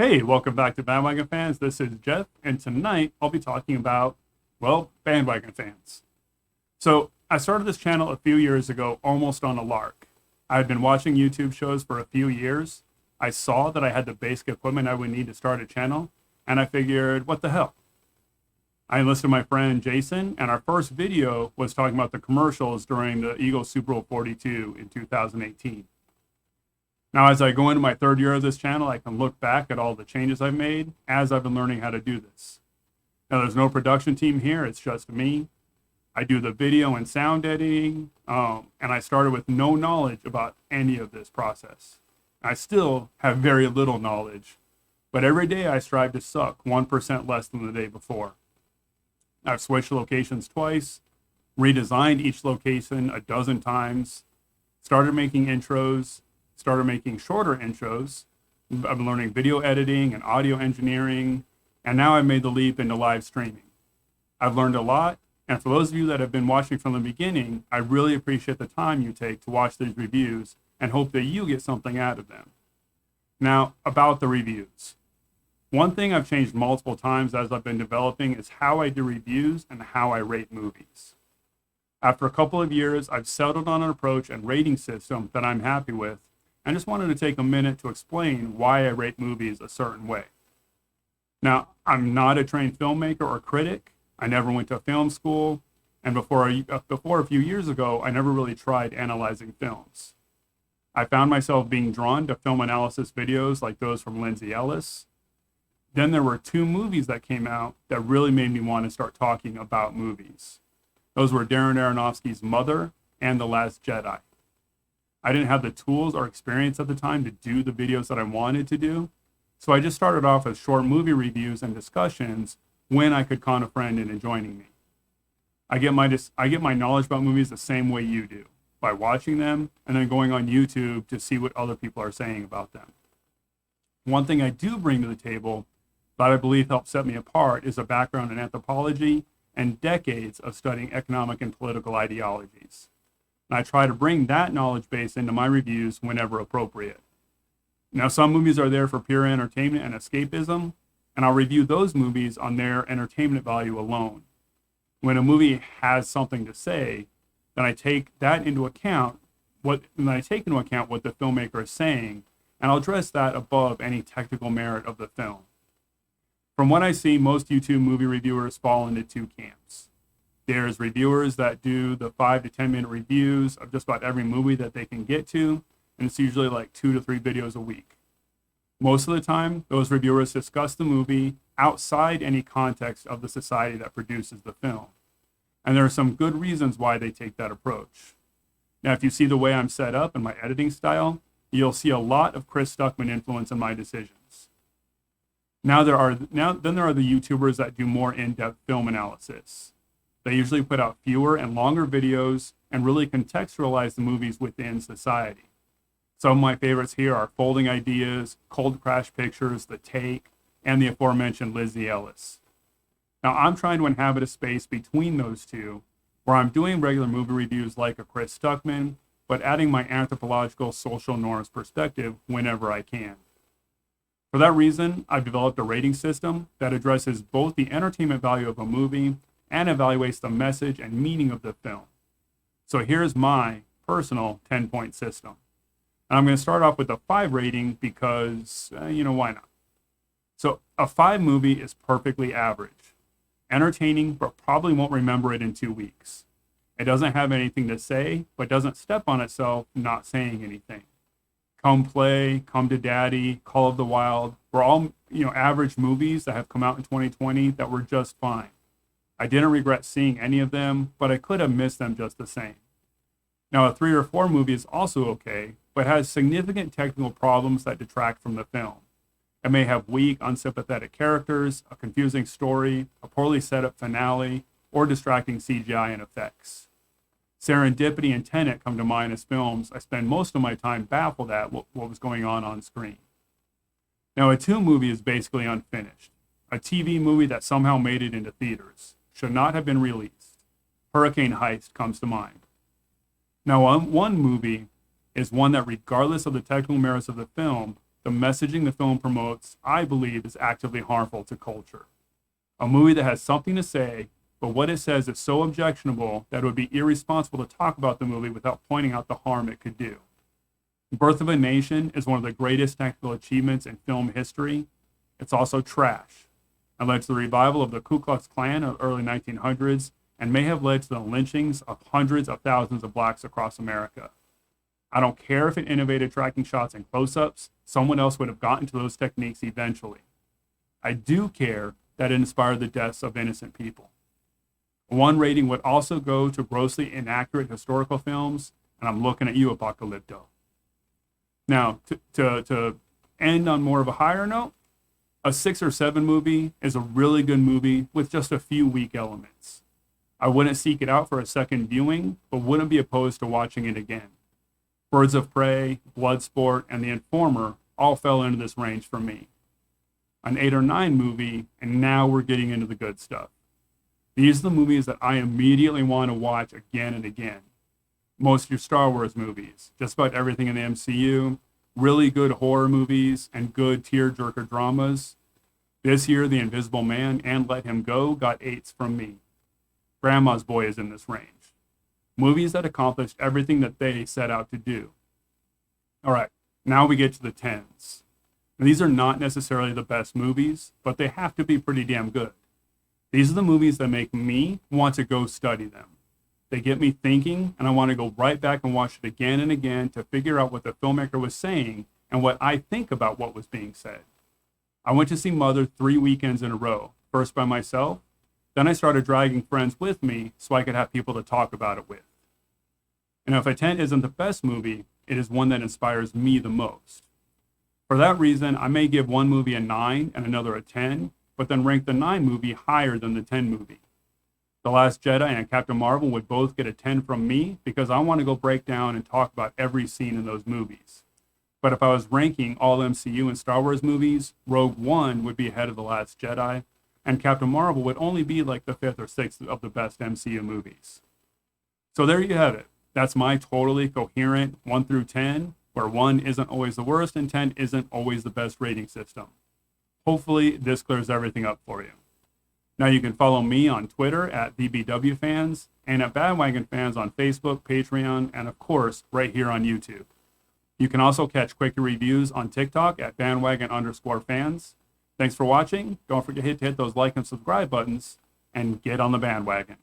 Hey, welcome back to Bandwagon fans. This is Jeff, and tonight I'll be talking about, well, Bandwagon fans. So, I started this channel a few years ago almost on a lark. I had been watching YouTube shows for a few years. I saw that I had the basic equipment I would need to start a channel, and I figured, what the hell? I enlisted my friend Jason, and our first video was talking about the commercials during the Eagles Super Bowl 42 in 2018. Now, as I go into my third year of this channel, I can look back at all the changes I've made as I've been learning how to do this. Now, there's no production team here. It's just me. I do the video and sound editing, and I started with no knowledge about any of this process. I still have very little knowledge, but every day I strive to suck 1% less than the day before. I've switched locations twice, redesigned each location a dozen times, started making intros, started making shorter intros. I've been learning video editing and audio engineering, and now I've made the leap into live streaming. I've learned a lot, and for those of you that have been watching from the beginning, I really appreciate the time you take to watch these reviews and hope that you get something out of them. Now, about the reviews. One thing I've changed multiple times as I've been developing is how I do reviews and how I rate movies. After a couple of years, I've settled on an approach and rating system that I'm happy with, and just wanted to take a minute to explain why I rate movies a certain way. Now, I'm not a trained filmmaker or critic. I never went to film school, and before a few years ago, I never really tried analyzing films. I found myself being drawn to film analysis videos like those from Lindsay Ellis. Then there were two movies that came out that really made me want to start talking about movies. Those were Darren Aronofsky's Mother and The Last Jedi. I didn't have the tools or experience at the time to do the videos that I wanted to do, so I just started off with short movie reviews and discussions when I could con a friend into joining me. I get my knowledge about movies the same way you do, by watching them and then going on YouTube to see what other people are saying about them. One thing I do bring to the table that I believe helps set me apart is a background in anthropology and decades of studying economic and political ideologies. And I try to bring that knowledge base into my reviews whenever appropriate. Now, some movies are there for pure entertainment and escapism, and I'll review those movies on their entertainment value alone. When a movie has something to say, then I take that into account, what the filmmaker is saying, and I'll address that above any technical merit of the film. From what I see, most YouTube movie reviewers fall into two camps. There's reviewers that do the 5 to 10 minute reviews of just about every movie that they can get to, and it's usually like 2 to 3 videos a week. Most of the time, those reviewers discuss the movie outside any context of the society that produces the film. And there are some good reasons why they take that approach. Now, if you see the way I'm set up and my editing style, you'll see a lot of Chris Stuckman influence in my decisions. Then there are the YouTubers that do more in-depth film analysis. They usually put out fewer and longer videos and really contextualize the movies within society. Some of my favorites here are Folding Ideas, Cold Crash Pictures, The Take, and the aforementioned Lindsay Ellis. Now, I'm trying to inhabit a space between those two, where I'm doing regular movie reviews like a Chris Stuckman, but adding my anthropological social norms perspective whenever I can. For that reason, I've developed a rating system that addresses both the entertainment value of a movie and evaluates the message and meaning of the film. So here's my personal 10-point system. And I'm going to start off with a 5 rating because, why not? So a 5 movie is perfectly average. Entertaining, but probably won't remember it in 2 weeks. It doesn't have anything to say, but doesn't step on itself not saying anything. Come Play, Come to Daddy, Call of the Wild were all, average movies that have come out in 2020 that were just fine. I didn't regret seeing any of them, but I could have missed them just the same. Now, a 3 or 4 movie is also okay, but has significant technical problems that detract from the film. It may have weak, unsympathetic characters, a confusing story, a poorly set up finale, or distracting CGI and effects. Serendipity and Tenet come to mind as films I spend most of my time baffled at what was going on screen. Now, a 2 movie is basically unfinished. A TV movie that somehow made it into theaters. Should not have been released. Hurricane Heist comes to mind. Now, one movie is one that, regardless of the technical merits of the film, the messaging the film promotes, I believe, is actively harmful to culture. A movie that has something to say, but what it says is so objectionable that it would be irresponsible to talk about the movie without pointing out the harm it could do. Birth of a Nation is one of the greatest technical achievements in film history. It's also trash. It led to the revival of the Ku Klux Klan of the early 1900s and may have led to the lynchings of hundreds of thousands of blacks across America. I don't care if it innovated tracking shots and close-ups, someone else would have gotten to those techniques eventually. I do care that it inspired the deaths of innocent people. One rating would also go to grossly inaccurate historical films, and I'm looking at you, Apocalypto. Now, to end on more of a higher note, a 6 or 7 movie is a really good movie with just a few weak elements. I wouldn't seek it out for a second viewing, but wouldn't be opposed to watching it again. Birds of Prey, Bloodsport, and The Informer all fell into this range for me. An 8 or 9 movie, and now we're getting into the good stuff. These are the movies that I immediately want to watch again and again. Most of your Star Wars movies, just about everything in the MCU, really good horror movies, and good tearjerker dramas. This year, The Invisible Man and Let Him Go got 8s from me. Grandma's Boy is in this range. Movies that accomplished everything that they set out to do. All right, now we get to the 10s. And these are not necessarily the best movies, but they have to be pretty damn good. These are the movies that make me want to go study them. They get me thinking, and I want to go right back and watch it again and again to figure out what the filmmaker was saying and what I think about what was being said. I went to see Mother 3 weekends in a row, first by myself, then I started dragging friends with me so I could have people to talk about it with. And if a 10 isn't the best movie, it is one that inspires me the most. For that reason, I may give one movie a 9 and another a 10, but then rank the 9 movie higher than the 10 movie. The Last Jedi and Captain Marvel would both get a 10 from me because I want to go break down and talk about every scene in those movies. But if I was ranking all MCU and Star Wars movies, Rogue One would be ahead of The Last Jedi, and Captain Marvel would only be like the 5th or 6th of the best MCU movies. So there you have it. That's my totally coherent 1 through 10, where 1 isn't always the worst and 10 isn't always the best rating system. Hopefully this clears everything up for you. Now you can follow me on Twitter at BBWFans and at Bandwagon Fans on Facebook, Patreon, and of course, right here on YouTube. You can also catch Quickie Reviews on TikTok at bandwagon_fans. Thanks for watching. Don't forget to hit those like and subscribe buttons and get on the bandwagon.